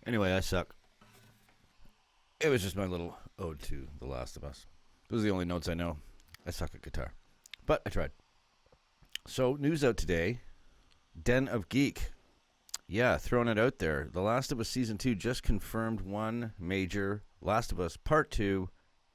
Anyway, I suck. It was just my little ode to The Last of Us. Those are the only notes I know. I suck at guitar. But I tried. So, news out today. Den of Geek. Yeah, throwing it out there. The Last of Us Season 2 just confirmed one major Last of Us Part 2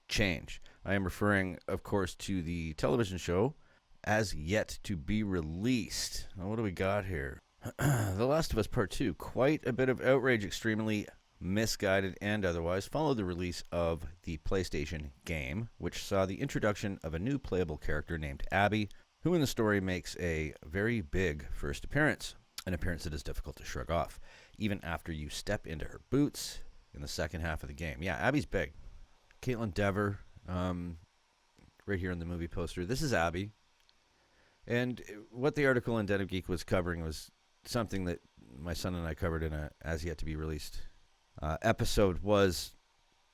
change. I am referring, of course, to the television show as yet to be released. Now, what do we got here? The Last of Us Part 2. Quite a bit of outrage, extremely misguided and otherwise, followed the release of the PlayStation game, which saw the introduction of a new playable character named Abby, who in the story makes a very big first appearance, an appearance that is difficult to shrug off, even after you step into her boots in the second half of the game. Yeah, Abby's big. Kaitlyn Dever, right here in the movie poster. This is Abby. And what the article in Den of Geek was covering was something that my son and I covered in a as yet to be released episode was,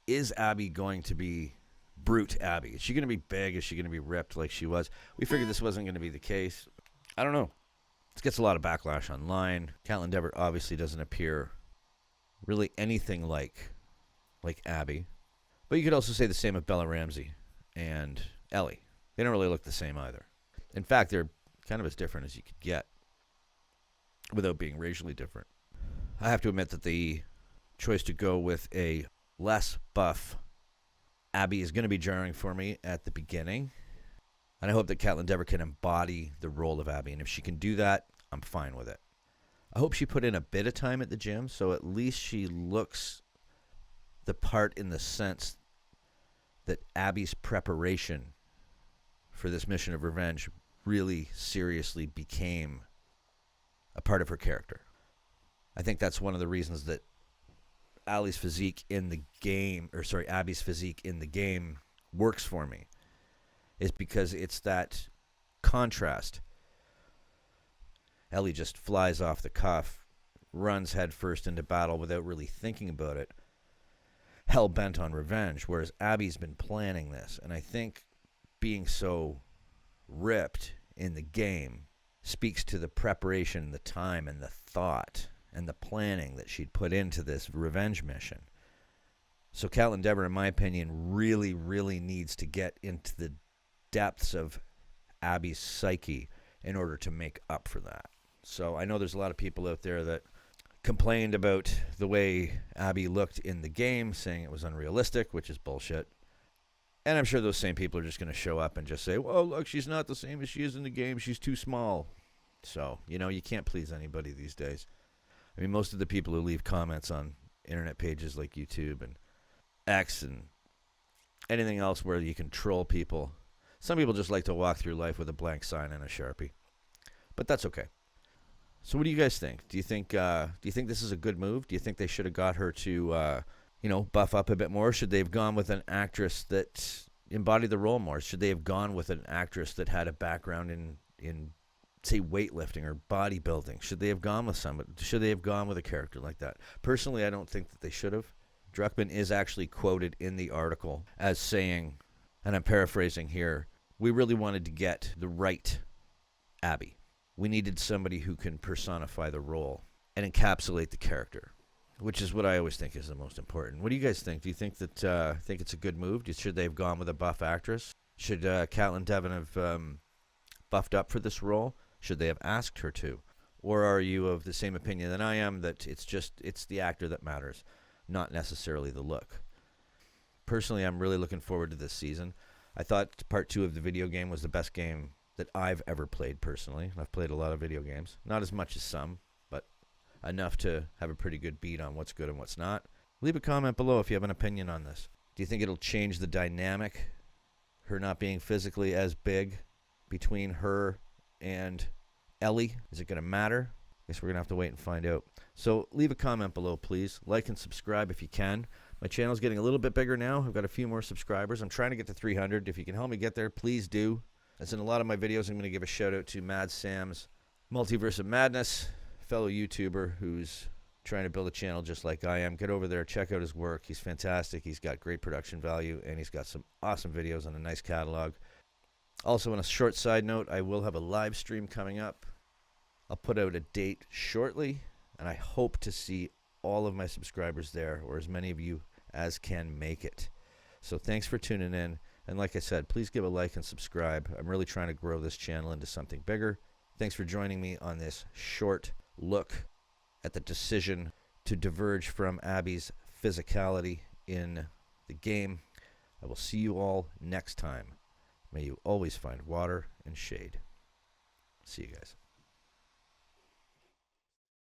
is Abby going to be brute Abby? Is she going to be big? Is she going to be ripped like she was? We figured this wasn't going to be the case. I don't know. This gets a lot of backlash online. Kaitlyn Dever obviously doesn't appear really anything like Abby. But you could also say the same of Bella Ramsey and Ellie. They don't really look the same either. In fact, they're kind of as different as you could get without being racially different. I have to admit that the choice to go with a less buff Abby is going to be jarring for me at the beginning. And I hope that Kaitlyn Dever can embody the role of Abby. And if she can do that, I'm fine with it. I hope she put in a bit of time at the gym, so at least she looks the part in the sense that Abby's preparation for this mission of revenge really seriously became a part of her character. I think that's one of the reasons that Abby's physique in the game works for me, is because it's that contrast. Ellie just flies off the cuff, runs headfirst into battle without really thinking about it, hell-bent on revenge, whereas Abby's been planning this. And I think being so ripped in the game speaks to the preparation, the time, and the thought, and the planning that she'd put into this revenge mission. So Kaitlyn Dever, in my opinion, really, really needs to get into the depths of Abby's psyche in order to make up for that. So I know there's a lot of people out there that complained about the way Abby looked in the game, saying it was unrealistic, which is bullshit. And I'm sure those same people are just going to show up and just say, well, look, she's not the same as she is in the game. She's too small. So, you can't please anybody these days. I mean, most of the people who leave comments on internet pages like YouTube and X and anything else where you can troll people, some people just like to walk through life with a blank sign and a Sharpie. But that's okay. So what do you guys think? Do you think this is a good move? Do you think they should have got her to buff up a bit more? Should they have gone with an actress that embodied the role more? Should they have gone with an actress that had a background in say weightlifting or bodybuilding? Should they have gone with somebody? Should they have gone with a character like that? Personally, I don't think that they should have. Druckmann is actually quoted in the article as saying, and I'm paraphrasing here, we really wanted to get the right Abby. We needed somebody who can personify the role and encapsulate the character, which is what I always think is the most important. What do you guys think? Do you think that think it's a good move? Should they have gone with a buff actress? Should Kaitlyn Dever have buffed up for this role? Should they have asked her to? Or are you of the same opinion that I am, that it's the actor that matters, not necessarily the look? Personally, I'm really looking forward to this season. I thought part 2 of the video game was the best game that I've ever played personally. I've played a lot of video games. Not as much as some, but enough to have a pretty good beat on what's good and what's not. Leave a comment below if you have an opinion on this. Do you think it'll change the dynamic, her not being physically as big, between her and Ellie? Is it going to matter? I guess we're going to have to wait and find out. So leave a comment below, please. Like and subscribe if you can. My channel's getting a little bit bigger now. I've got a few more subscribers. I'm trying to get to 300. If you can help me get there, please do. As in a lot of my videos, I'm going to give a shout out to Mad Sam's Multiverse of Madness, fellow YouTuber who's trying to build a channel just like I am. Get over there, check out his work. He's fantastic. He's got great production value, and he's got some awesome videos and a nice catalog. Also, on a short side note, I will have a live stream coming up. I'll put out a date shortly, and I hope to see all of my subscribers there, or as many of you as can make it. So thanks for tuning in. And like I said, please give a like and subscribe. I'm really trying to grow this channel into something bigger. Thanks for joining me on this short look at the decision to diverge from Abby's physicality in the game. I will see you all next time. May you always find water and shade. See you guys.